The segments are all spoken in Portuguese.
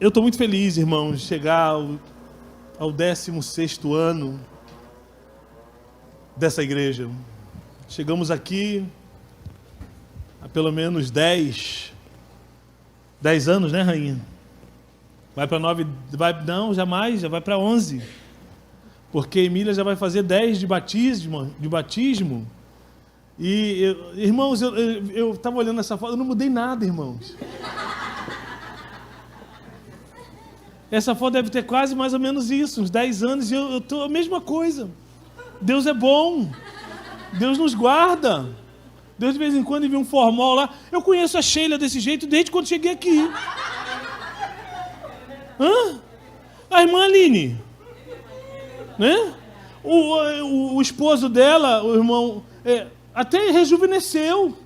Eu estou muito feliz, irmãos, de chegar ao 16º ano dessa igreja. Chegamos aqui há pelo menos 10 anos, né, Rainha? Vai para 9, não, jamais, já vai para 11. Porque Emília já vai fazer 10 de batismo. E, irmãos, eu estava olhando essa foto, eu não mudei nada, irmãos. Essa foto deve ter quase mais ou menos isso, uns 10 anos, e eu estou a mesma coisa. Deus é bom. Deus nos guarda. Deus de vez em quando envia um formol lá. Eu conheço a Sheila desse jeito desde quando cheguei aqui. A irmã Aline. Né? O esposo dela, o irmão, até rejuvenesceu.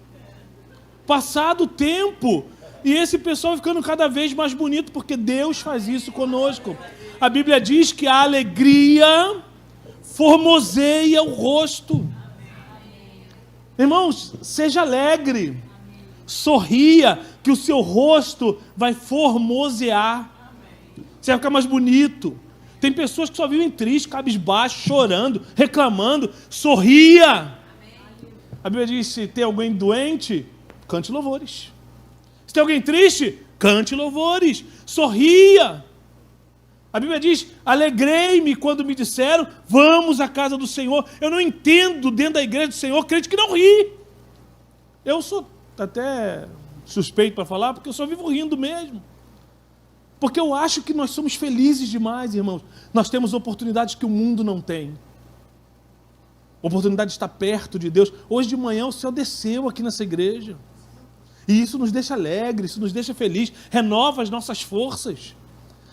Passado o tempo. E esse pessoal ficando cada vez mais bonito, porque Deus faz isso conosco. A Bíblia diz que a alegria formoseia o rosto. Irmãos, seja alegre, sorria, que o seu rosto vai formosear. Você vai ficar mais bonito. Tem pessoas que só vivem tristes, cabisbaixo, chorando, reclamando. Sorria. A Bíblia diz, se tem alguém doente, cante louvores. Se tem alguém triste, cante louvores. Sorria. A Bíblia diz, alegrei-me quando me disseram, vamos à casa do Senhor. Eu não entendo dentro da igreja do Senhor crente que não ri. Eu sou até suspeito para falar, porque eu só vivo rindo mesmo. Porque eu acho que nós somos felizes demais, irmãos. Nós temos oportunidades que o mundo não tem. Oportunidade de estar perto de Deus. Hoje de manhã o Senhor desceu aqui nessa igreja. E isso nos deixa alegre, isso nos deixa feliz, renova as nossas forças.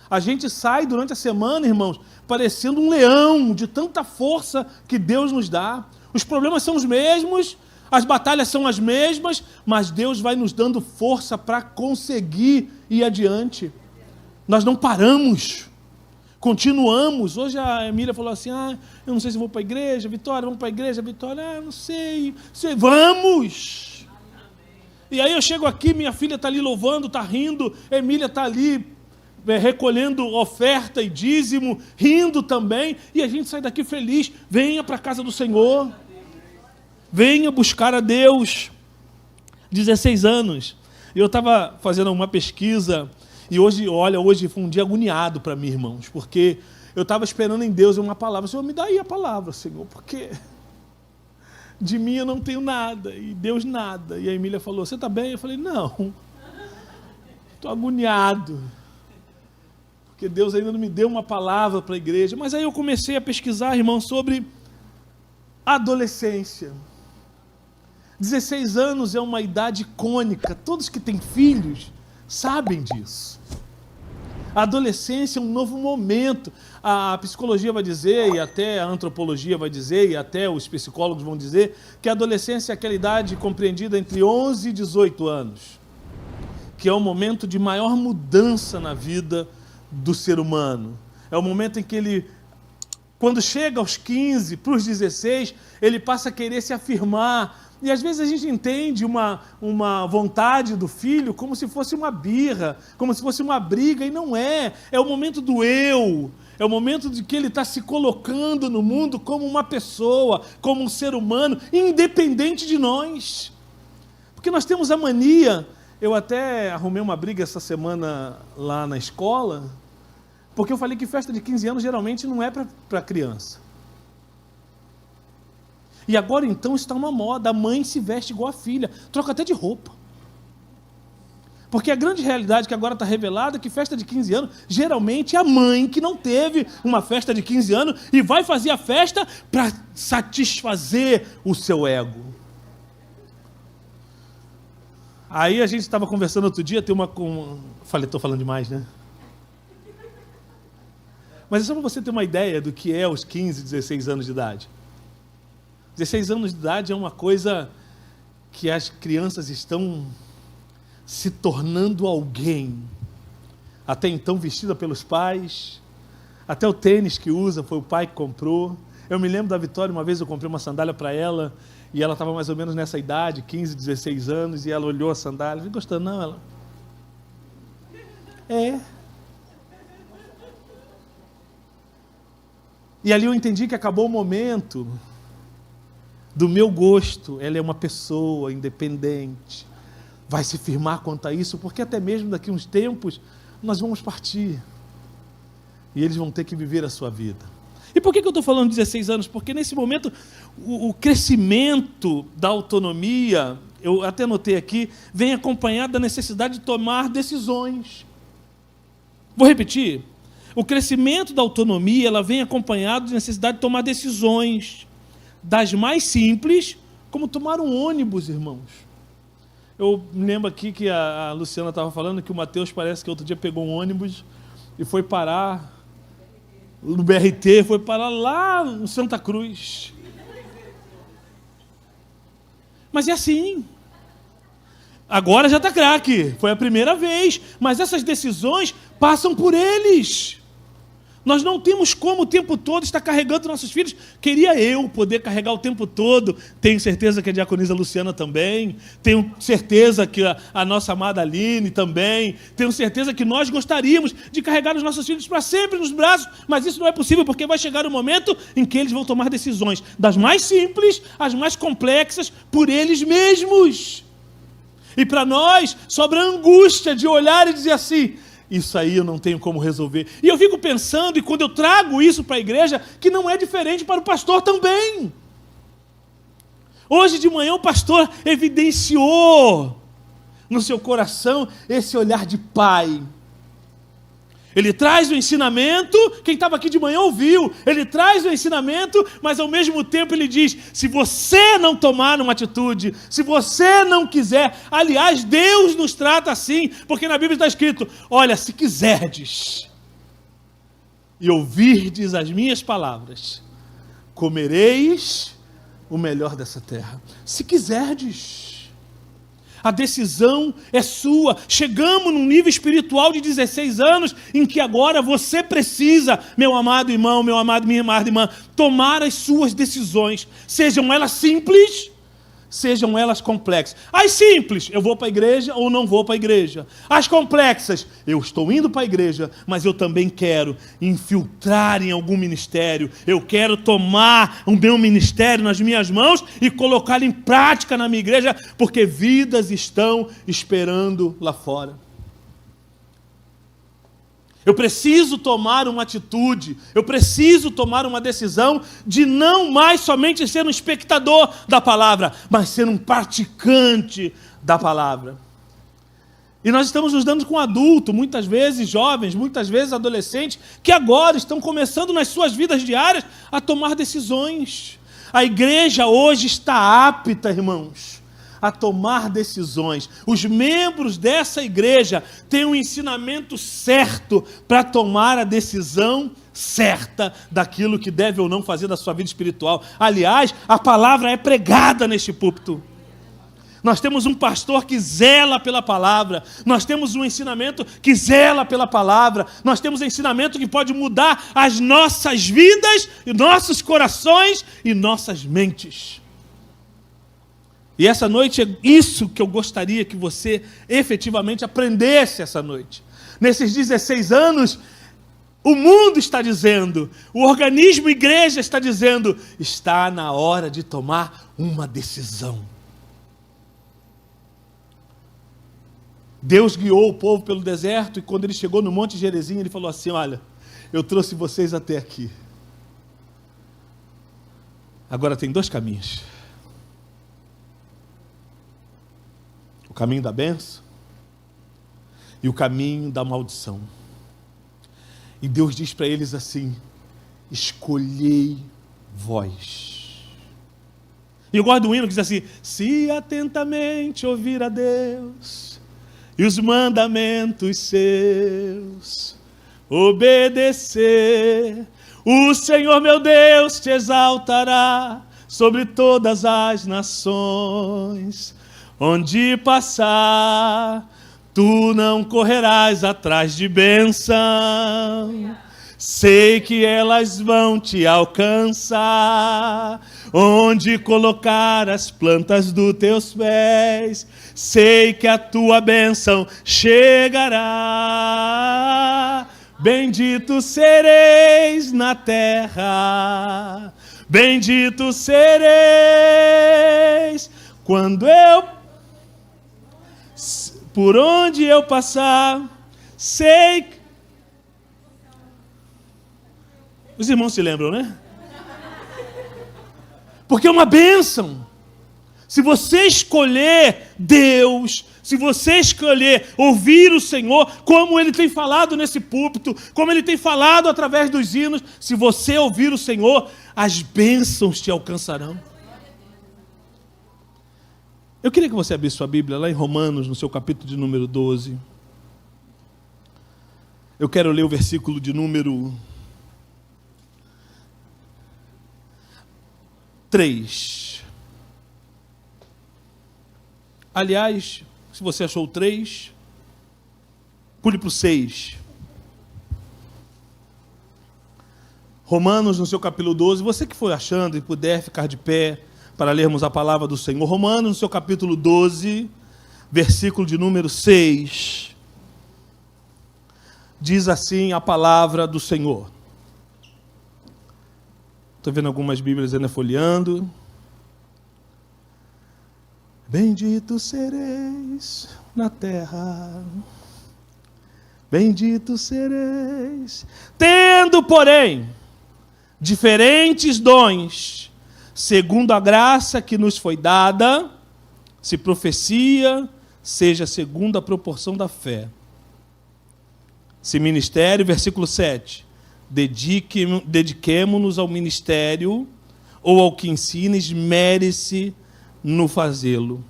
A gente sai durante a semana, irmãos, parecendo um leão, de tanta força que Deus nos dá. Os problemas são os mesmos, as batalhas são as mesmas, mas Deus vai nos dando força para conseguir ir adiante. Nós não paramos, continuamos. Hoje a Emília falou assim, eu não sei se vou para a igreja, Vitória, vamos para a igreja, Vitória, não sei, vamos! E aí eu chego aqui, minha filha está ali louvando, está rindo, Emília está ali recolhendo oferta e dízimo, rindo também, e a gente sai daqui feliz. Venha para a casa do Senhor, venha buscar a Deus. 16 anos, eu estava fazendo uma pesquisa, e hoje foi um dia agoniado para mim, irmãos, porque eu estava esperando em Deus uma palavra. Senhor, me dá aí a palavra, Senhor, porque de mim eu não tenho nada, e Deus nada. E a Emília falou, você está bem? Eu falei, não, estou agoniado, porque Deus ainda não me deu uma palavra para a igreja. Mas aí eu comecei a pesquisar, irmão, sobre adolescência. 16 anos é uma idade icônica, todos que têm filhos sabem disso. A adolescência é um novo momento. A psicologia vai dizer, e até a antropologia vai dizer, e até os psicólogos vão dizer, que a adolescência é aquela idade compreendida entre 11 e 18 anos, que é o momento de maior mudança na vida do ser humano. É o momento em que ele, quando chega aos 15, para os 16, ele passa a querer se afirmar. E às vezes a gente entende uma vontade do filho como se fosse uma birra, como se fosse uma briga, e não é. É o momento do eu, é o momento de que ele está se colocando no mundo como uma pessoa, como um ser humano, independente de nós. Porque nós temos a mania, eu até arrumei uma briga essa semana lá na escola, porque eu falei que festa de 15 anos geralmente não é para criança. E agora então está uma moda, a mãe se veste igual a filha, troca até de roupa. Porque a grande realidade que agora está revelada é que festa de 15 anos, geralmente é a mãe que não teve uma festa de 15 anos e vai fazer a festa para satisfazer o seu ego. Aí a gente estava conversando outro dia, falei, estou falando demais, né? Mas é só para você ter uma ideia do que é os 15, 16 anos de idade. 16 anos de idade é uma coisa que as crianças estão se tornando alguém. Até então vestida pelos pais, até o tênis que usa foi o pai que comprou. Eu me lembro da Vitória, uma vez eu comprei uma sandália para ela, e ela estava mais ou menos nessa idade, 15, 16 anos, e ela olhou a sandália, não gostando não, ela... E ali eu entendi que acabou o momento do meu gosto. Ela é uma pessoa independente, vai se firmar quanto a isso, porque até mesmo daqui a uns tempos nós vamos partir e eles vão ter que viver a sua vida. E por que eu estou falando 16 anos? Porque nesse momento o crescimento da autonomia, eu até notei aqui, vem acompanhado da necessidade de tomar decisões. Vou repetir. O crescimento da autonomia, ela vem acompanhado de necessidade de tomar decisões, das mais simples, como tomar um ônibus, irmãos. Eu me lembro aqui que a Luciana estava falando que o Mateus parece que outro dia pegou um ônibus e foi parar no BRT, foi parar lá no Santa Cruz. Mas é assim. Agora já está craque, foi a primeira vez, mas essas decisões passam por eles. Nós não temos como o tempo todo estar carregando nossos filhos. Queria eu poder carregar o tempo todo. Tenho certeza que a diaconisa Luciana também. Tenho certeza que a nossa amada Aline também. Tenho certeza que nós gostaríamos de carregar os nossos filhos para sempre nos braços. Mas isso não é possível, porque vai chegar o momento em que eles vão tomar decisões, das mais simples às mais complexas, por eles mesmos. E para nós sobra a angústia de olhar e dizer assim: isso aí eu não tenho como resolver. E eu fico pensando, e quando eu trago isso para a igreja, que não é diferente para o pastor também. Hoje de manhã o pastor evidenciou no seu coração esse olhar de pai. Ele traz o ensinamento, quem estava aqui de manhã ouviu, ele traz o ensinamento, mas ao mesmo tempo ele diz: se você não tomar uma atitude, se você não quiser, aliás, Deus nos trata assim, porque na Bíblia está escrito: olha, se quiserdes e ouvirdes as minhas palavras, comereis o melhor dessa terra. Se quiserdes. A decisão é sua. Chegamos num nível espiritual de 16 anos em que agora você precisa, meu amado irmão, minha amada irmã, tomar as suas decisões. Sejam elas simples, sejam elas complexas. As simples, eu vou para a igreja ou não vou para a igreja. As complexas, eu estou indo para a igreja, mas eu também quero infiltrar em algum ministério. Eu quero tomar o meu ministério nas minhas mãos e colocá-lo em prática na minha igreja, porque vidas estão esperando lá fora. Eu preciso tomar uma atitude, eu preciso tomar uma decisão de não mais somente ser um espectador da palavra, mas ser um praticante da palavra. E nós estamos nos dando com adultos, muitas vezes jovens, muitas vezes adolescentes, que agora estão começando nas suas vidas diárias a tomar decisões. A igreja hoje está apta, irmãos, a tomar decisões. Os membros dessa igreja têm um ensinamento certo para tomar a decisão certa daquilo que deve ou não fazer da sua vida espiritual. Aliás, a palavra é pregada neste púlpito. Nós temos um pastor que zela pela palavra, nós temos um ensinamento que zela pela palavra, nós temos um ensinamento que pode mudar as nossas vidas, nossos corações e nossas mentes. E essa noite é isso que eu gostaria que você efetivamente aprendesse essa noite. Nesses 16 anos, o mundo está dizendo, o organismo igreja está dizendo, está na hora de tomar uma decisão. Deus guiou o povo pelo deserto e quando ele chegou no Monte Gerizim, ele falou assim: olha, eu trouxe vocês até aqui. Agora tem dois caminhos. O caminho da bênção e o caminho da maldição. E Deus diz para eles assim: escolhei vós. E eu gosto do hino que diz assim: se atentamente ouvir a Deus e os mandamentos seus obedecer, o Senhor meu Deus te exaltará sobre todas as nações. Onde passar, tu não correrás atrás de bênção. Sei que elas vão te alcançar. Onde colocar as plantas dos teus pés, sei que a tua bênção chegará. Bendito sereis na terra, bendito sereis quando por onde eu passar, sei. Os irmãos se lembram, né? Porque é uma bênção. Se você escolher Deus, se você escolher ouvir o Senhor, como Ele tem falado nesse púlpito, como Ele tem falado através dos hinos, se você ouvir o Senhor, as bênçãos te alcançarão. Eu queria que você abrisse sua Bíblia lá em Romanos, no seu capítulo de número 12. Eu quero ler o versículo de número 3. Aliás, se você achou o 3, pule para o 6. Romanos, no seu capítulo 12, você que foi achando e puder ficar de pé para lermos a palavra do Senhor. Romanos, no seu capítulo 12, versículo de número 6. Diz assim a palavra do Senhor. Estou vendo algumas Bíblias ainda folheando. Bendito sereis na terra, bendito sereis, tendo, porém, diferentes dons, segundo a graça que nos foi dada, se profecia, seja segundo a proporção da fé. Se ministério, versículo 7, dediquemo-nos ao ministério, ou ao que ensina, esmere-se no fazê-lo.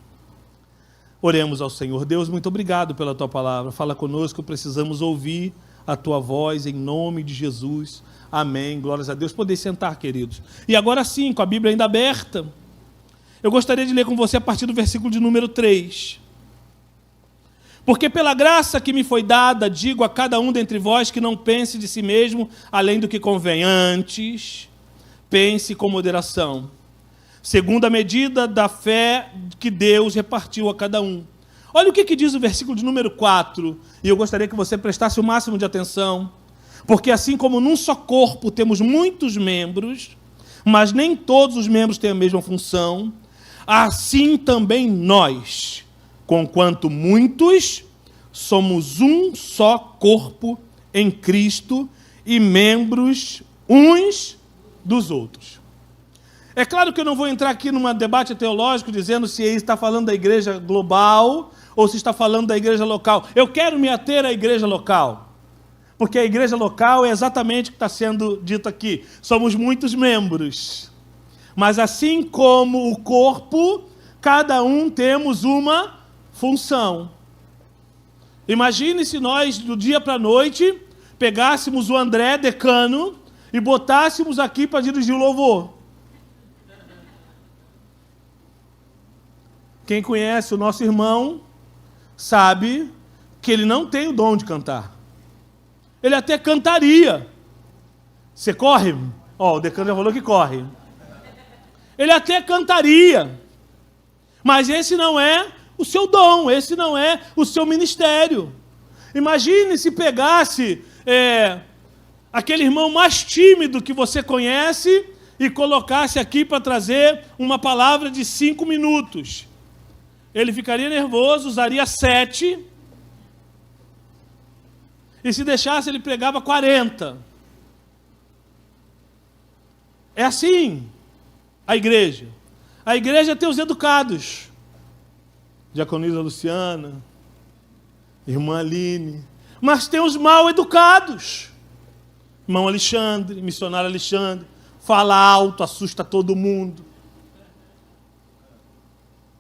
Oremos ao Senhor. Deus, muito obrigado pela Tua palavra. Fala conosco, precisamos ouvir a Tua voz, em nome de Jesus. Amém. Glórias a Deus. Podem sentar, queridos. E agora sim, com a Bíblia ainda aberta, eu gostaria de ler com você a partir do versículo de número 3. Porque pela graça que me foi dada, digo a cada um dentre vós que não pense de si mesmo além do que convém. Antes, pense com moderação, segundo a medida da fé que Deus repartiu a cada um. Olha o que diz o versículo de número 4, e eu gostaria que você prestasse o máximo de atenção, porque assim como num só corpo temos muitos membros, mas nem todos os membros têm a mesma função, assim também nós, conquanto muitos, somos um só corpo em Cristo e membros uns dos outros. É claro que eu não vou entrar aqui num debate teológico dizendo se ele está falando da igreja global ou se está falando da igreja local. Eu quero me ater à igreja local, porque a igreja local é exatamente o que está sendo dito aqui. Somos muitos membros, mas assim como o corpo, cada um temos uma função. Imagine se nós, do dia para a noite, pegássemos o André, decano, e botássemos aqui para dirigir o louvor. Quem conhece o nosso irmão sabe que ele não tem o dom de cantar. Ele até cantaria. Você corre? Ó, o decano já falou que corre. Ele até cantaria. Mas esse não é o seu dom, esse não é o seu ministério. Imagine se pegasse aquele irmão mais tímido que você conhece e colocasse aqui para trazer uma palavra de 5 minutos. Ele ficaria nervoso, usaria 7. E se deixasse, ele pregava 40. É assim a igreja. A igreja tem os educados. Diaconisa Luciana, irmã Aline. Mas tem os mal educados. Irmão Alexandre, missionário Alexandre. Fala alto, assusta todo mundo.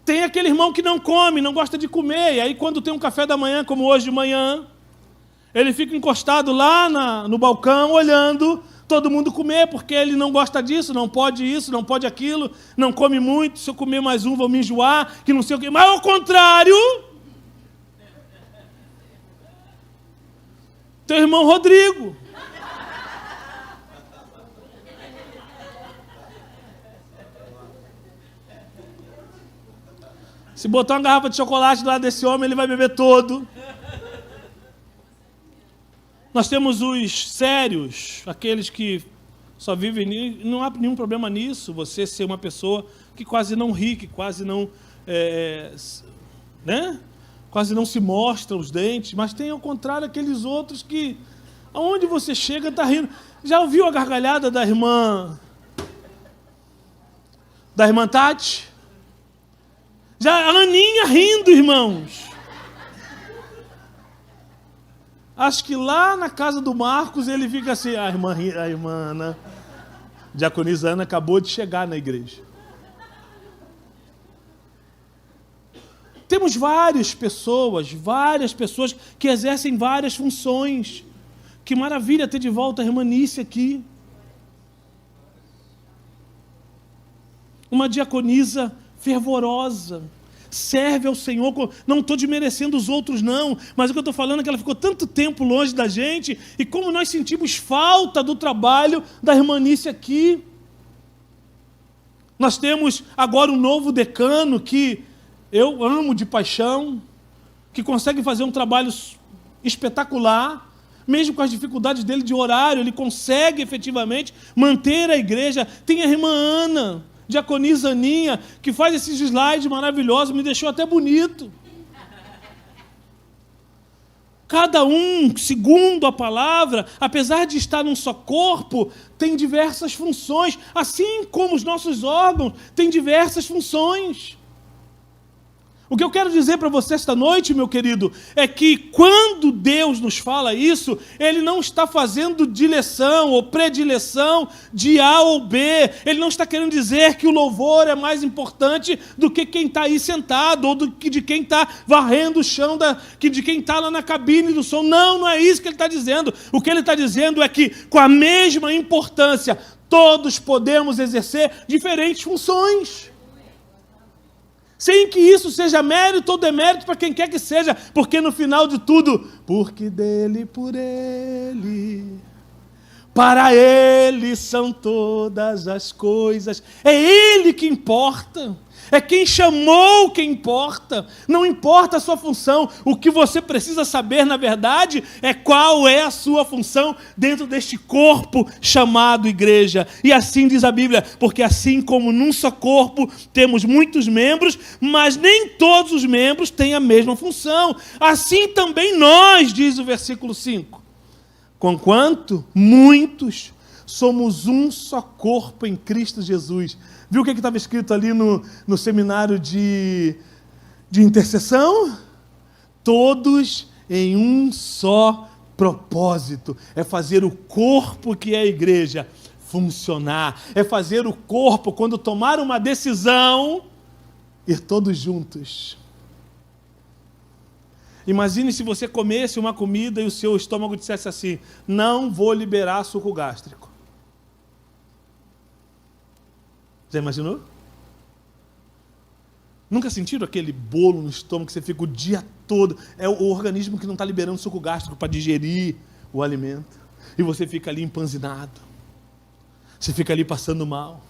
Tem aquele irmão que não come, não gosta de comer. E aí quando tem um café da manhã, como hoje de manhã, ele fica encostado lá no balcão, olhando todo mundo comer, porque ele não gosta disso, não pode isso, não pode aquilo, não come muito, se eu comer mais um vou me enjoar, que não sei o quê. Mas ao contrário, teu irmão Rodrigo. Se botar uma garrafa de chocolate do lado desse homem, ele vai beber todo. Nós temos os sérios, aqueles que só vivem, não há nenhum problema nisso, você ser uma pessoa que quase não ri, que quase não, quase não se mostra os dentes, mas tem ao contrário aqueles outros que, aonde você chega, está rindo. Já ouviu a gargalhada da irmã Tati? Já a Aninha rindo, irmãos. Acho que lá na casa do Marcos ele fica assim, a irmã Ana, diaconisa Ana acabou de chegar na igreja. Temos várias pessoas que exercem várias funções. Que maravilha ter de volta a irmã Nícia aqui. Uma diaconisa fervorosa, serve ao Senhor, não estou desmerecendo os outros não, mas o que eu estou falando é que ela ficou tanto tempo longe da gente, e como nós sentimos falta do trabalho da irmã Nícia aqui. Nós temos agora um novo decano que eu amo de paixão, que consegue fazer um trabalho espetacular, mesmo com as dificuldades dele de horário, ele consegue efetivamente manter a igreja. Tem a irmã Ana, diaconisa Aninha, que faz esses slides maravilhosos, me deixou até bonito. Cada um, segundo a palavra, apesar de estar num só corpo, tem diversas funções, assim como os nossos órgãos têm diversas funções. O que eu quero dizer para você esta noite, meu querido, é que quando Deus nos fala isso, Ele não está fazendo dileção ou predileção de A ou B. Ele não está querendo dizer que o louvor é mais importante do que quem está aí sentado, ou do que de quem está varrendo o chão, de quem está lá na cabine do som. Não, não é isso que Ele está dizendo. O que Ele está dizendo é que, com a mesma importância, todos podemos exercer diferentes funções. Sem que isso seja mérito ou demérito para quem quer que seja, porque no final de tudo, porque dele, por ele, para ele são todas as coisas. É ele que importa. É quem chamou que importa. Não importa a sua função. O que você precisa saber, na verdade, é qual é a sua função dentro deste corpo chamado igreja. E assim diz a Bíblia, porque assim como num só corpo temos muitos membros, mas nem todos os membros têm a mesma função. Assim também nós, diz o versículo 5. Conquanto muitos somos um só corpo em Cristo Jesus. Viu o que estava escrito ali no seminário de intercessão? Todos em um só propósito. É fazer o corpo que é a igreja funcionar. É fazer o corpo, quando tomar uma decisão, ir todos juntos. Imagine se você comesse uma comida e o seu estômago dissesse assim: não vou liberar suco gástrico. Já imaginou? Nunca sentiram aquele bolo no estômago que você fica o dia todo? É o organismo que não está liberando suco gástrico para digerir o alimento. E você fica ali empanzinado. Você fica ali passando mal.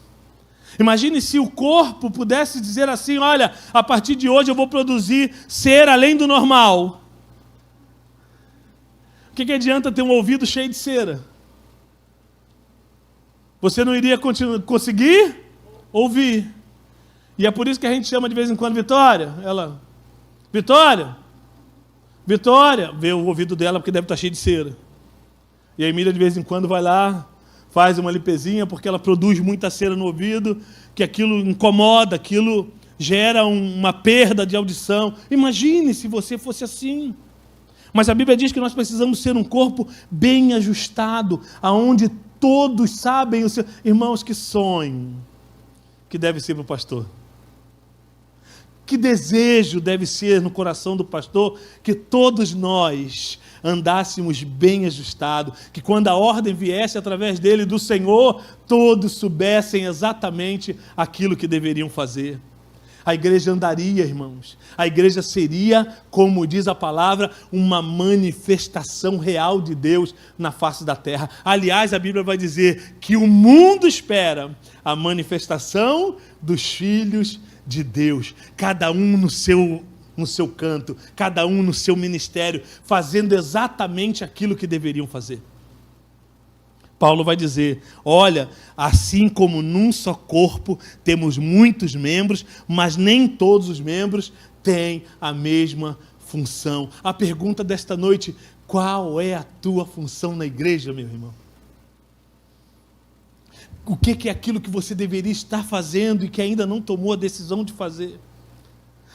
Imagine se o corpo pudesse dizer assim: olha, a partir de hoje eu vou produzir cera além do normal. O que adianta ter um ouvido cheio de cera? Você não iria conseguir ouvir. E é por isso que a gente chama de vez em quando Vitória. Ela, Vitória, vê o ouvido dela porque deve estar cheio de cera. E a Emília de vez em quando vai lá, faz uma limpezinha porque ela produz muita cera no ouvido, que aquilo incomoda, aquilo gera uma perda de audição. Imagine se você fosse assim. Mas a Bíblia diz que nós precisamos ser um corpo bem ajustado, aonde todos sabem o seu... Irmãos, que sonho que deve ser para o pastor. Que desejo deve ser no coração do pastor que todos nós andássemos bem ajustados, que quando a ordem viesse através dele, do Senhor, todos soubessem exatamente aquilo que deveriam fazer. A igreja andaria, irmãos. A igreja seria, como diz a palavra, uma manifestação real de Deus na face da terra. Aliás, a Bíblia vai dizer que o mundo espera a manifestação dos filhos de Deus. Cada um no seu no seu canto, cada um no seu ministério, fazendo exatamente aquilo que deveriam fazer. Paulo vai dizer, olha, assim como num só corpo temos muitos membros, mas nem todos os membros têm a mesma função. A pergunta desta noite, qual é a tua função na igreja, meu irmão? O que é aquilo que você deveria estar fazendo e que ainda não tomou a decisão de fazer?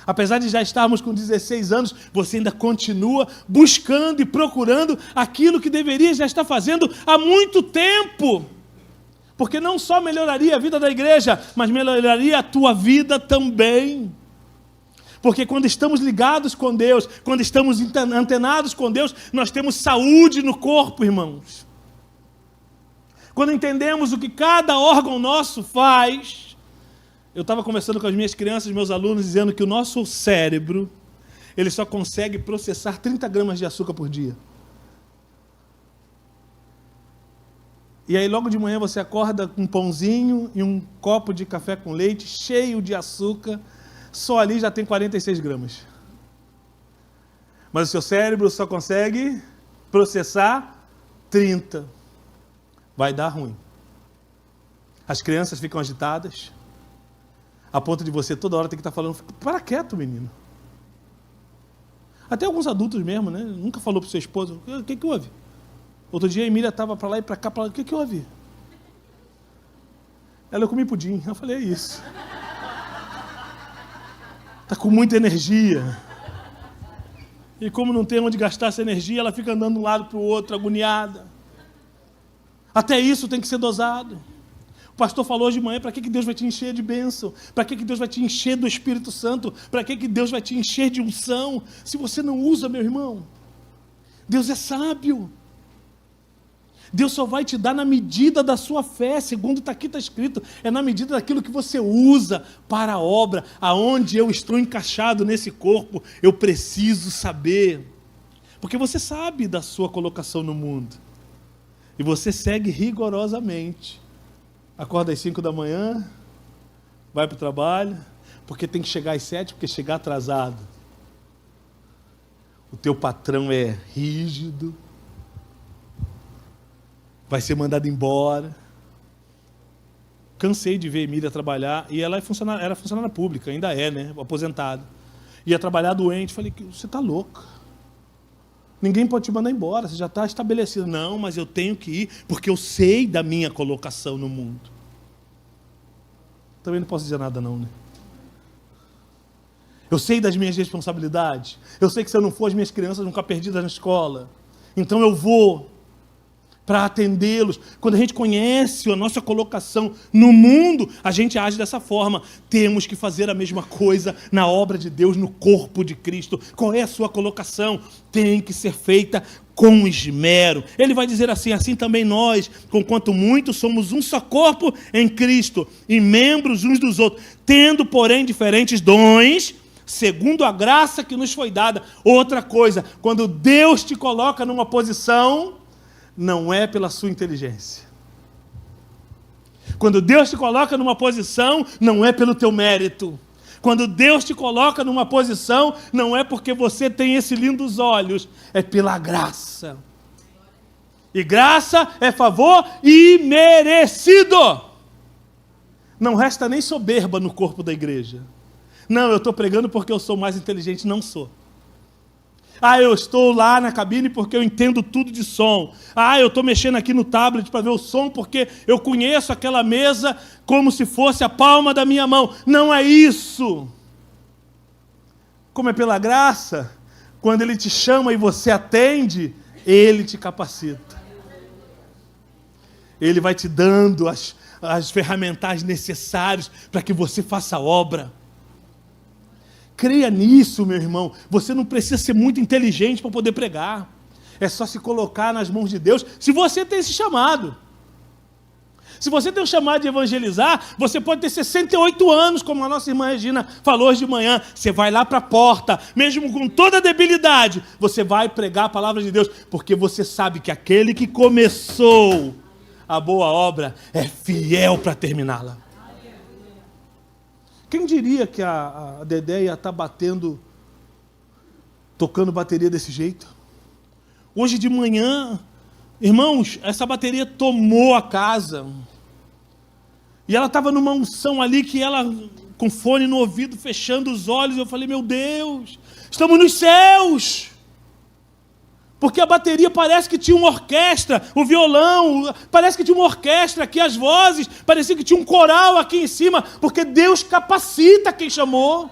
Apesar de já estarmos com 16 anos, você ainda continua buscando e procurando aquilo que deveria já estar fazendo há muito tempo. Porque não só melhoraria a vida da igreja, mas melhoraria a tua vida também. Porque quando estamos ligados com Deus, quando estamos antenados com Deus, nós temos saúde no corpo, irmãos. Quando entendemos o que cada órgão nosso faz. Eu estava conversando com as minhas crianças, meus alunos, dizendo que o nosso cérebro, ele só consegue processar 30 gramas de açúcar por dia. E aí logo de manhã você acorda com um pãozinho e um copo de café com leite, cheio de açúcar, só ali já tem 46 gramas. Mas o seu cérebro só consegue processar 30. Vai dar ruim. As crianças ficam agitadas, a ponto de você toda hora ter que estar falando, para quieto, menino. Até alguns adultos mesmo, né? Nunca falou para o seu esposo, o que houve? Outro dia a Emília estava para lá e para cá, o que houve? Ela, eu comi pudim. Eu falei, é isso. Está com muita energia. E como não tem onde gastar essa energia, ela fica andando de um lado para o outro, agoniada. Até isso tem que ser dosado. O pastor falou hoje de manhã, para que Deus vai te encher de bênção? Para que Deus vai te encher do Espírito Santo? Para que Deus vai te encher de unção? Se você não usa, meu irmão, Deus é sábio. Deus só vai te dar na medida da sua fé, segundo aqui está escrito, é na medida daquilo que você usa para a obra, aonde eu estou encaixado nesse corpo, eu preciso saber, porque você sabe da sua colocação no mundo, e você segue rigorosamente, acorda às 5 da manhã, vai para o trabalho, porque tem que chegar às 7, porque chegar atrasado, o teu patrão é rígido, vai ser mandado embora. Cansei de ver a Emília trabalhar, e ela era funcionária pública, ainda é, né, aposentada. Ia trabalhar doente, falei, você está louca. Ninguém pode te mandar embora, você já está estabelecido. Não, mas eu tenho que ir, porque eu sei da minha colocação no mundo. Também não posso dizer nada não, né? Eu sei das minhas responsabilidades. Eu sei que se eu não for, as minhas crianças vão ficar perdidas na escola. Então eu vou para atendê-los. Quando a gente conhece a nossa colocação no mundo, a gente age dessa forma. Temos que fazer a mesma coisa na obra de Deus, no corpo de Cristo. Qual é a sua colocação? Tem que ser feita com esmero. Ele vai dizer assim, assim também nós, conquanto muitos, somos um só corpo em Cristo, e membros uns dos outros, tendo, porém, diferentes dons, segundo a graça que nos foi dada. Outra coisa, quando Deus te coloca numa posição, não é pela sua inteligência. Quando Deus te coloca numa posição, não é pelo teu mérito. Quando Deus te coloca numa posição, não é porque você tem esses lindos olhos, é pela graça. E graça é favor imerecido. Não resta nem soberba no corpo da igreja. Não, eu estou pregando porque eu sou mais inteligente. Não sou. Ah, eu estou lá na cabine porque eu entendo tudo de som. Ah, eu estou mexendo aqui no tablet para ver o som porque eu conheço aquela mesa como se fosse a palma da minha mão. Não é isso. Como é pela graça, quando Ele te chama e você atende, Ele te capacita. Ele vai te dando as ferramentas necessárias para que você faça a obra. Creia nisso, meu irmão. Você não precisa ser muito inteligente para poder pregar. É só se colocar nas mãos de Deus, se você tem esse chamado. Se você tem o chamado de evangelizar, você pode ter 68 anos, como a nossa irmã Regina falou hoje de manhã. Você vai lá para a porta, mesmo com toda a debilidade, você vai pregar a palavra de Deus, porque você sabe que aquele que começou a boa obra é fiel para terminá-la. Quem diria que a Dedé ia estar batendo tocando bateria desse jeito. Hoje de manhã, irmãos, essa bateria tomou a casa. E ela estava numa unção ali que ela, com fone no ouvido, fechando os olhos, eu falei, meu Deus, estamos nos céus. Porque a bateria parece que tinha uma orquestra, o violão, parece que tinha uma orquestra aqui, as vozes, parecia que tinha um coral aqui em cima, porque Deus capacita quem chamou.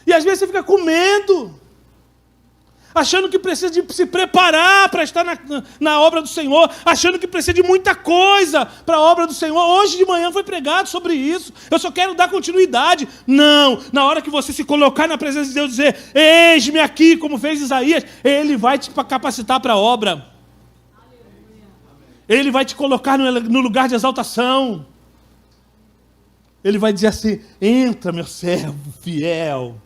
E às vezes você fica com medo, achando que precisa de se preparar para estar na obra do Senhor, achando que precisa de muita coisa para a obra do Senhor. Hoje de manhã foi pregado sobre isso. Eu só quero dar continuidade. Não, na hora que você se colocar na presença de Deus e dizer, eis-me aqui, como fez Isaías, Ele vai te capacitar para a obra. Ele vai te colocar no lugar de exaltação. Ele vai dizer assim, entra, meu servo fiel.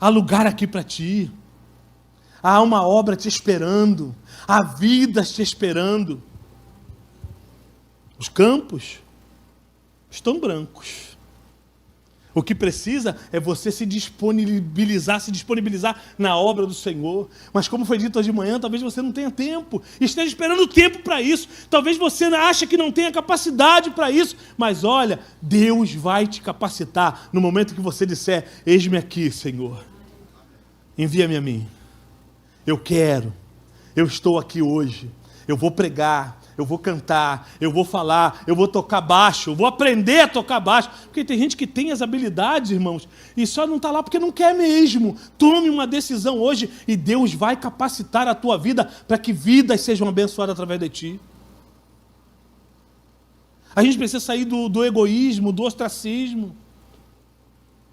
Há lugar aqui para ti. Há uma obra te esperando. Há vidas te esperando. Os campos estão brancos. O que precisa é você se disponibilizar na obra do Senhor. Mas como foi dito hoje de manhã, talvez você não tenha tempo. Esteja esperando tempo para isso. Talvez você ache que não tenha capacidade para isso. Mas olha, Deus vai te capacitar no momento que você disser, eis-me aqui, Senhor. Envia-me a mim. Eu quero. Eu estou aqui hoje. Eu vou pregar. Eu vou cantar, eu vou falar, eu vou tocar baixo, eu vou aprender a tocar baixo. Porque tem gente que tem as habilidades, irmãos, e só não está lá porque não quer mesmo. Tome uma decisão hoje e Deus vai capacitar a tua vida para que vidas sejam abençoadas através de ti. A gente precisa sair do egoísmo, do ostracismo.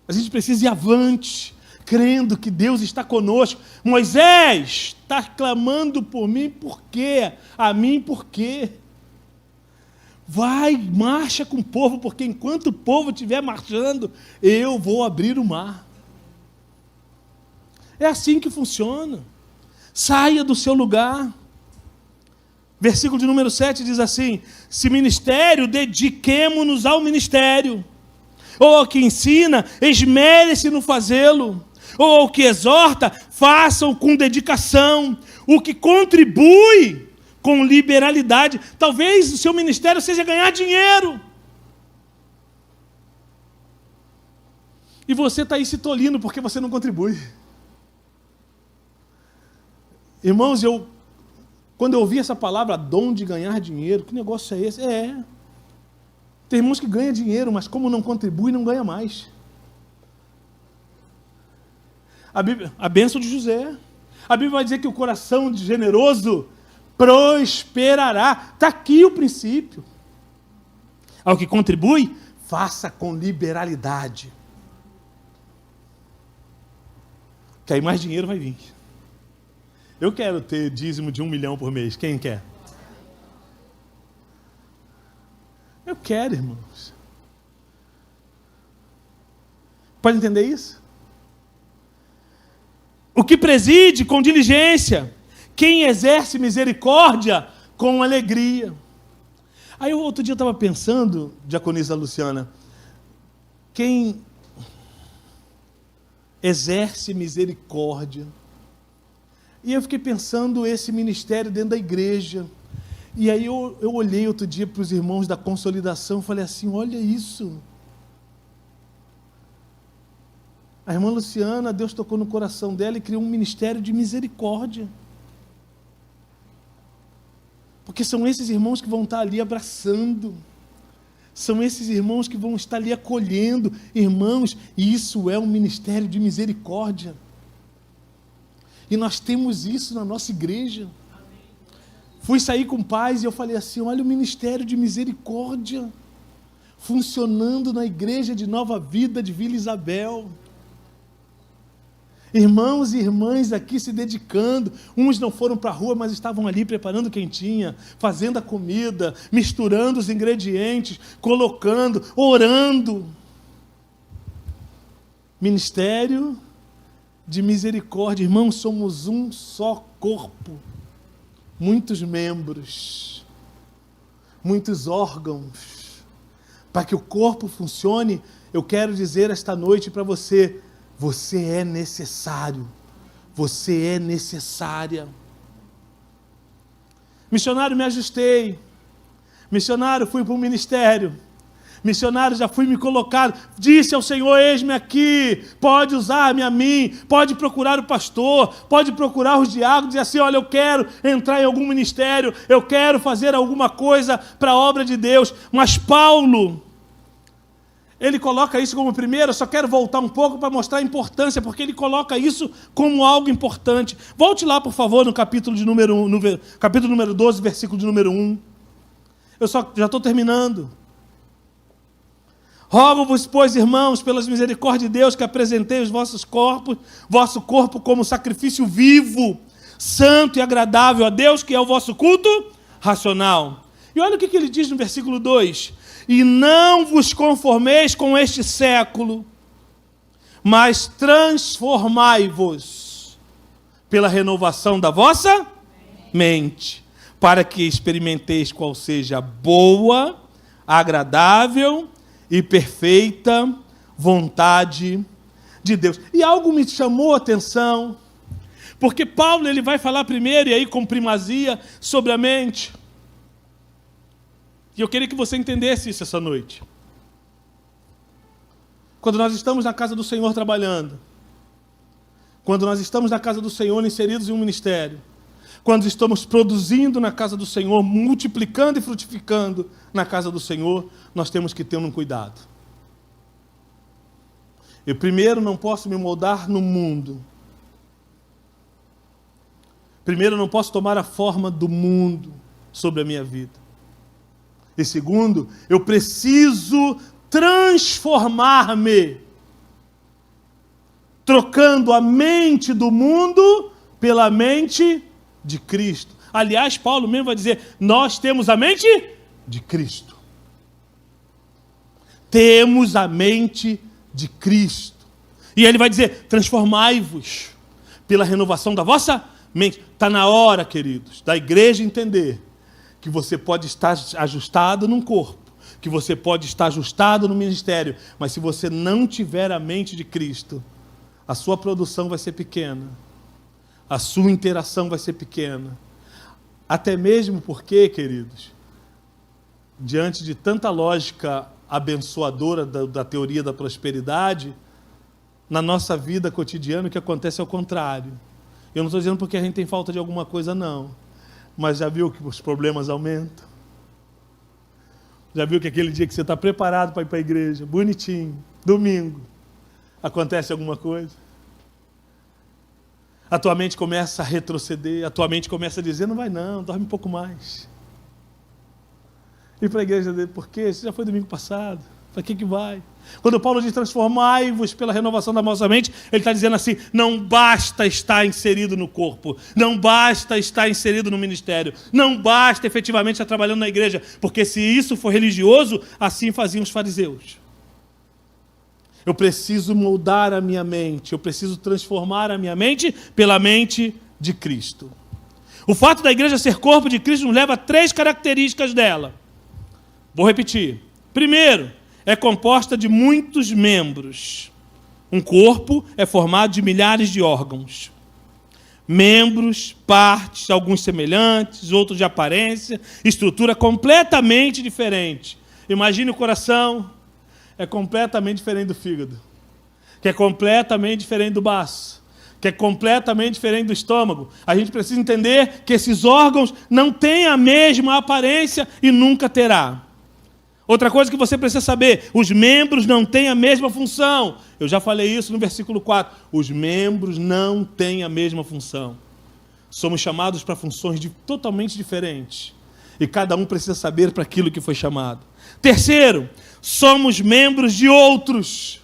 A gente precisa ir avante, crendo que Deus está conosco. Moisés está clamando por mim, por quê? A mim, por quê? Vai, marcha com o povo, porque enquanto o povo estiver marchando, eu vou abrir o mar. É assim que funciona. Saia do seu lugar. Versículo de número 7 diz assim, se ministério, dediquemo-nos ao ministério. Ou ao que ensina, esmere-se no fazê-lo. Ou ao que exorta, façam com dedicação. O que contribui com liberalidade. Talvez o seu ministério seja ganhar dinheiro. E você está aí se tolindo porque você não contribui. Irmãos, quando eu ouvi essa palavra, dom de ganhar dinheiro, que negócio é esse? Tem irmãos que ganham dinheiro, mas como não contribui, não ganha mais. A bênção de José. A Bíblia vai dizer que o coração generoso prosperará. Está aqui o princípio. Ao que contribui, faça com liberalidade. Que aí mais dinheiro vai vir. Eu quero ter dízimo de 1 milhão por mês. Quem quer? Eu quero, irmãos. Pode entender isso? O que preside com diligência, quem exerce misericórdia com alegria. Aí outro dia eu estava pensando, diaconisa Luciana, quem exerce misericórdia. E eu fiquei pensando esse ministério dentro da igreja. E aí eu olhei outro dia para os irmãos da consolidação e falei assim, olha isso. A irmã Luciana, Deus tocou no coração dela e criou um ministério de misericórdia. Porque são esses irmãos que vão estar ali abraçando. São esses irmãos que vão estar ali acolhendo. Irmãos, isso é um ministério de misericórdia. E nós temos isso na nossa igreja. Fui sair com pais e eu falei assim, olha o ministério de misericórdia funcionando na igreja de Nova Vida de Vila Isabel. Irmãos e irmãs aqui se dedicando, uns não foram para a rua, mas estavam ali preparando quentinha, fazendo a comida, misturando os ingredientes, colocando, orando. Ministério de misericórdia. Irmãos, somos um só corpo, muitos membros, muitos órgãos. Para que o corpo funcione, eu quero dizer esta noite para você, Você é necessário. Você é necessária. Missionário, me ajustei. Missionário, fui para o ministério. Missionário, já fui me colocar. Disse ao Senhor, eis-me aqui. Pode usar-me a mim. Pode procurar o pastor. Pode procurar os diáconos. Dizer assim, olha, eu quero entrar em algum ministério. Eu quero fazer alguma coisa para a obra de Deus. Mas Paulo, ele coloca isso como primeiro. Eu só quero voltar um pouco para mostrar a importância, porque ele coloca isso como algo importante. Volte lá, por favor, no capítulo de número 1, capítulo número 12, versículo de número 1. Eu já estou terminando. Rogo-vos, pois, irmãos, pelas misericórdias de Deus, que apresentei os vosso corpo como sacrifício vivo, santo e agradável a Deus, que é o vosso culto racional. E olha o que ele diz no versículo 2. E não vos conformeis com este século, mas transformai-vos pela renovação da vossa mente, para que experimenteis qual seja a boa, agradável e perfeita vontade de Deus. E algo me chamou a atenção, porque Paulo ele vai falar primeiro, e aí com primazia, sobre a mente. E eu queria que você entendesse isso essa noite. Quando nós estamos na casa do Senhor trabalhando, quando nós estamos na casa do Senhor inseridos em um ministério, quando estamos produzindo na casa do Senhor, multiplicando e frutificando na casa do Senhor, nós temos que ter um cuidado. Eu primeiro não posso me moldar no mundo. Primeiro eu não posso tomar a forma do mundo sobre a minha vida. E segundo, eu preciso transformar-me, trocando a mente do mundo pela mente de Cristo. Aliás, Paulo mesmo vai dizer, nós temos a mente de Cristo. Temos a mente de Cristo. E ele vai dizer, transformai-vos pela renovação da vossa mente. Está na hora, queridos, da igreja entender que você pode estar ajustado num corpo, que você pode estar ajustado no ministério, mas se você não tiver a mente de Cristo, a sua produção vai ser pequena. A sua interação vai ser pequena. Até mesmo porque, queridos, diante de tanta lógica abençoadora da teoria da prosperidade, na nossa vida cotidiana o que acontece é o contrário. Eu não estou dizendo porque a gente tem falta de alguma coisa, não. Mas já viu que os problemas aumentam? Já viu que aquele dia que você está preparado para ir para a igreja, bonitinho, domingo, acontece alguma coisa? A tua mente começa a retroceder, a tua mente começa a dizer, não vai não, dorme um pouco mais. Ir para a igreja dele, por quê? Isso já foi domingo passado, para que vai? Quando Paulo diz transformai-vos pela renovação da vossa mente, ele está dizendo assim, não basta estar inserido no corpo, não basta estar inserido no ministério, não basta efetivamente estar trabalhando na igreja, porque se isso for religioso, assim faziam os fariseus. Eu preciso moldar a minha mente, eu preciso transformar a minha mente pela mente de Cristo. O fato da igreja ser corpo de Cristo nos leva a 3 características dela. Vou repetir. Primeiro, é composta de muitos membros. Um corpo é formado de milhares de órgãos. Membros, partes, alguns semelhantes, outros de aparência, estrutura completamente diferente. Imagine o coração. É completamente diferente do fígado, que é completamente diferente do baço, que é completamente diferente do estômago. A gente precisa entender que esses órgãos não têm a mesma aparência e nunca terá. Outra coisa que você precisa saber, os membros não têm a mesma função. Eu já falei isso no versículo 4. Os membros não têm a mesma função. Somos chamados para funções totalmente diferentes. E cada um precisa saber para aquilo que foi chamado. Terceiro, somos membros de outros.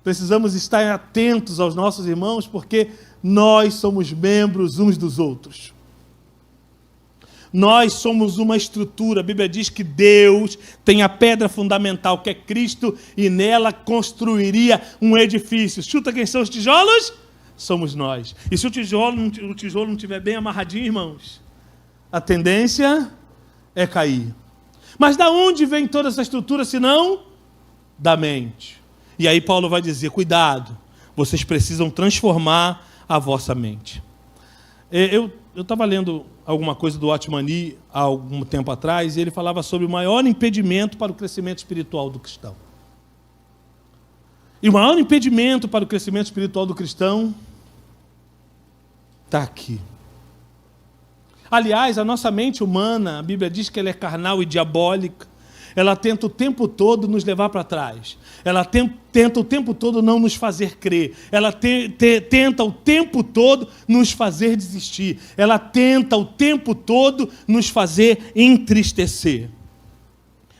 Precisamos estar atentos aos nossos irmãos, porque nós somos membros uns dos outros. Nós somos uma estrutura. A Bíblia diz que Deus tem a pedra fundamental, que é Cristo, e nela construiria um edifício. Chuta quem são os tijolos? Somos nós. E se o tijolo não estiver bem amarradinho, irmãos, a tendência é cair. Mas da onde vem toda essa estrutura, senão da mente? E aí Paulo vai dizer, cuidado, vocês precisam transformar a vossa mente. Eu estava lendo alguma coisa do Watchman Nee há algum tempo atrás, e ele falava sobre o maior impedimento para o crescimento espiritual do cristão. E o maior impedimento para o crescimento espiritual do cristão está aqui. Aliás, a nossa mente humana, a Bíblia diz que ela é carnal e diabólica. Ela tenta o tempo todo nos levar para trás. Ela tenta o tempo todo não nos fazer crer. Ela tenta o tempo todo nos fazer desistir. Ela tenta o tempo todo nos fazer entristecer.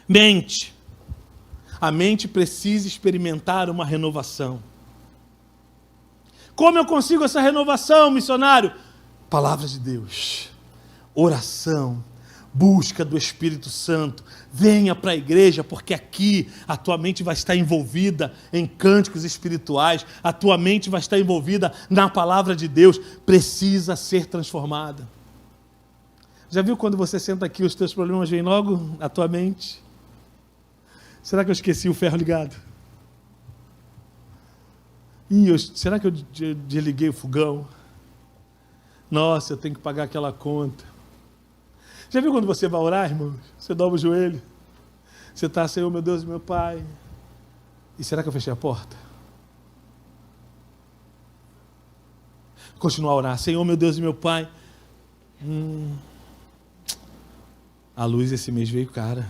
Mente. A mente precisa experimentar uma renovação. Como eu consigo essa renovação, missionário? Palavra de Deus. Oração. Busca do Espírito Santo. Venha para a igreja, porque aqui a tua mente vai estar envolvida em cânticos espirituais, a tua mente vai estar envolvida na palavra de Deus, precisa ser transformada. Já viu quando você senta aqui, os teus problemas vêm logo à tua mente? Será que eu esqueci o ferro ligado? Será que eu desliguei o fogão? Nossa, eu tenho que pagar aquela conta. Já viu quando você vai orar, irmão? Você dobra o joelho. Você está, Senhor, meu Deus e meu Pai. E será que eu fechei a porta? Continuar a orar. Senhor, meu Deus e meu Pai. A luz esse mês veio cara.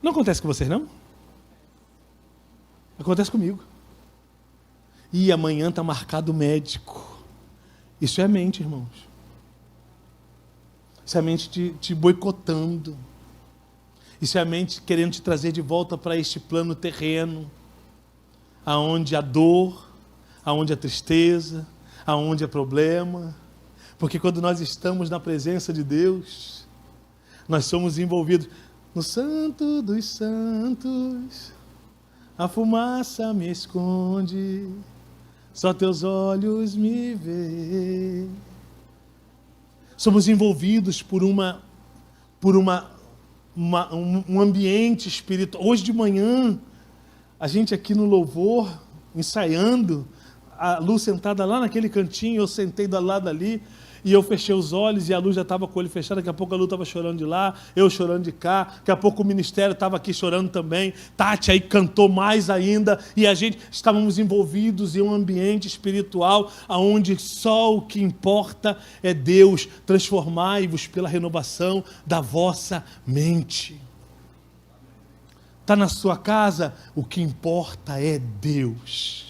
Não acontece com vocês, não? Acontece comigo. E amanhã está marcado o médico. Isso é a mente, irmãos. Isso é a mente te boicotando. Isso é a mente querendo te trazer de volta para este plano terreno, aonde há dor, aonde há tristeza, aonde há problema. Porque quando nós estamos na presença de Deus, nós somos envolvidos no Santo dos Santos. A fumaça me esconde, só teus olhos me vê. Somos envolvidos por um ambiente espiritual. Hoje de manhã, a gente aqui no louvor, ensaiando, a Lu sentada lá naquele cantinho, eu sentei do lado ali, e eu fechei os olhos e a Lu já estava com o olho fechado, daqui a pouco a Lu estava chorando de lá, eu chorando de cá, daqui a pouco o ministério estava aqui chorando também, Tati aí cantou mais ainda, e a gente estávamos envolvidos em um ambiente espiritual, onde só o que importa é Deus. Transformai-vos pela renovação da vossa mente. Está na sua casa, o que importa é Deus.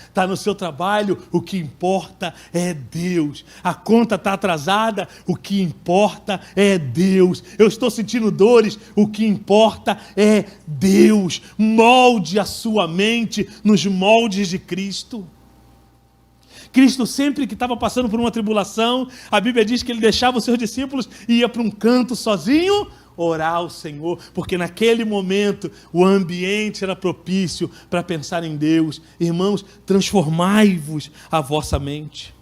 Está no seu trabalho, o que importa é Deus. A conta está atrasada, o que importa é Deus. Eu estou sentindo dores, o que importa é Deus. Molde a sua mente nos moldes de Cristo. Cristo, sempre que estava passando por uma tribulação, a Bíblia diz que ele deixava os seus discípulos e ia para um canto sozinho, orar ao Senhor, porque naquele momento o ambiente era propício para pensar em Deus. Irmãos, transformai-vos a vossa mente.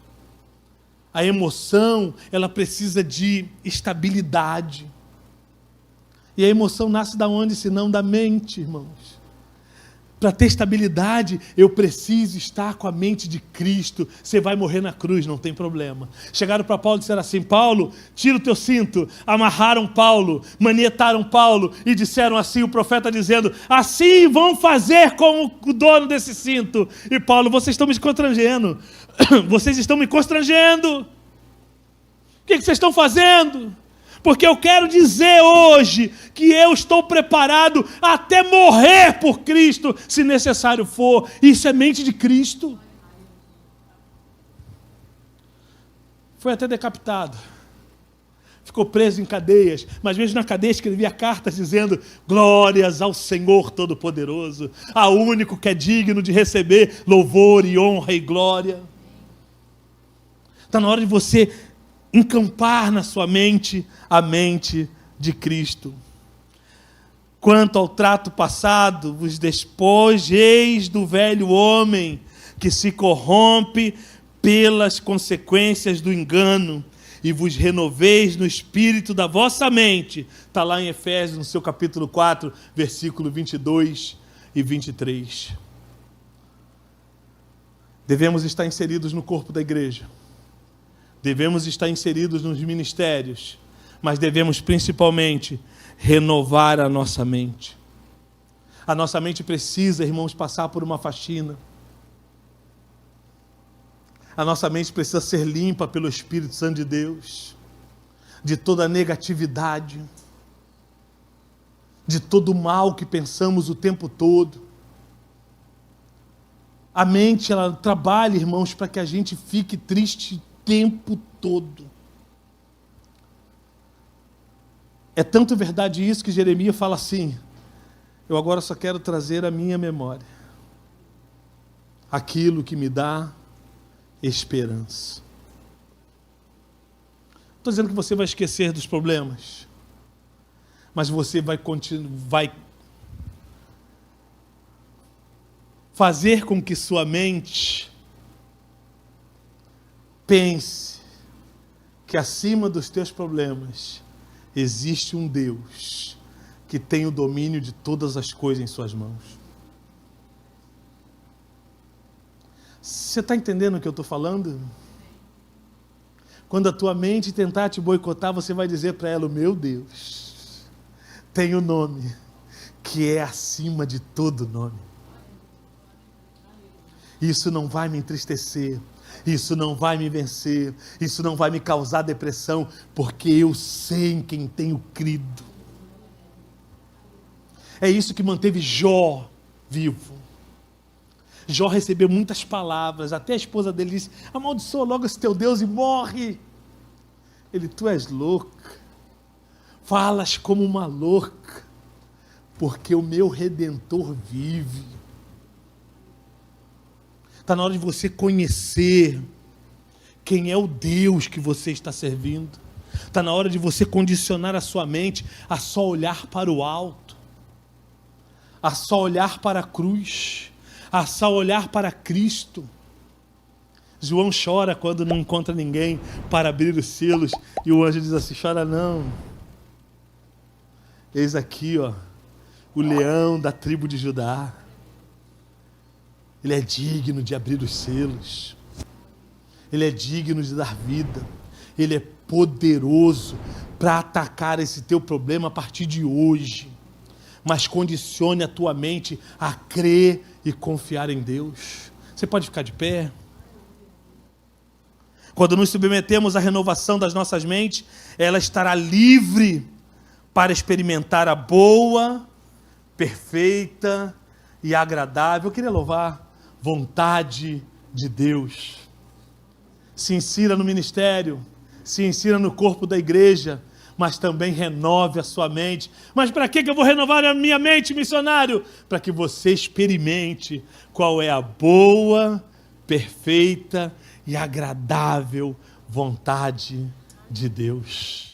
A emoção, ela precisa de estabilidade. E a emoção nasce da onde, senão da mente, irmãos? Para ter estabilidade, eu preciso estar com a mente de Cristo. Você vai morrer na cruz, não tem problema. Chegaram para Paulo e disseram assim: Paulo, tira o teu cinto. Amarraram Paulo, manietaram Paulo e disseram assim, o profeta dizendo: assim vão fazer com o dono desse cinto. E Paulo: vocês estão me constrangendo. Vocês estão me constrangendo. O que vocês estão fazendo? Porque eu quero dizer hoje que eu estou preparado até morrer por Cristo, se necessário for. Isso é mente de Cristo. Foi até decapitado. Ficou preso em cadeias, mas mesmo na cadeia escrevia cartas dizendo: glórias ao Senhor Todo-Poderoso, ao único que é digno de receber louvor e honra e glória. Está na hora de você encampar na sua mente a mente de Cristo. Quanto ao trato passado, vos despojeis do velho homem, que se corrompe pelas consequências do engano, e vos renoveis no espírito da vossa mente. Está lá em Efésios, no seu capítulo 4, versículo 22. e 23. Devemos estar inseridos no corpo da igreja. Devemos estar inseridos nos ministérios. Mas devemos principalmente renovar a nossa mente. A nossa mente precisa, irmãos, passar por uma faxina. A nossa mente precisa ser limpa pelo Espírito Santo de Deus. De toda negatividade. De todo o mal que pensamos o tempo todo. A mente, ela trabalha, irmãos, para que a gente fique triste o tempo todo. É tanto verdade isso que Jeremias fala assim: eu agora só quero trazer à minha memória aquilo que me dá esperança. Estou dizendo que você vai esquecer dos problemas, mas você vai fazer com que sua mente pense que acima dos teus problemas existe um Deus que tem o domínio de todas as coisas em suas mãos. Você está entendendo o que eu estou falando? Quando a tua mente tentar te boicotar, você vai dizer para ela: o meu Deus tem o nome que é acima de todo nome. Isso não vai me entristecer, isso não vai me vencer, isso não vai me causar depressão, porque eu sei em quem tenho crido. É isso que manteve Jó vivo. Jó recebeu muitas palavras, até a esposa dele disse: amaldiçoa logo esse teu Deus e morre. Ele: tu és louca, falas como uma louca, porque o meu Redentor vive. Está na hora de você conhecer quem é o Deus que você está servindo. Está na hora de você condicionar a sua mente a só olhar para o alto, a só olhar para a cruz, a só olhar para Cristo. João chora quando não encontra ninguém para abrir os selos, e o anjo diz assim: chora não. Eis aqui, ó, o leão da tribo de Judá. Ele é digno de abrir os selos. Ele é digno de dar vida. Ele é poderoso para atacar esse teu problema a partir de hoje. Mas condicione a tua mente a crer e confiar em Deus. Você pode ficar de pé? Quando nos submetemos à renovação das nossas mentes, ela estará livre para experimentar a boa, perfeita e agradável. Eu queria louvar vontade de Deus. Se insira no ministério, se insira no corpo da igreja, mas também renove a sua mente. Mas para que eu vou renovar a minha mente, missionário? Para que você experimente qual é a boa, perfeita e agradável vontade de Deus.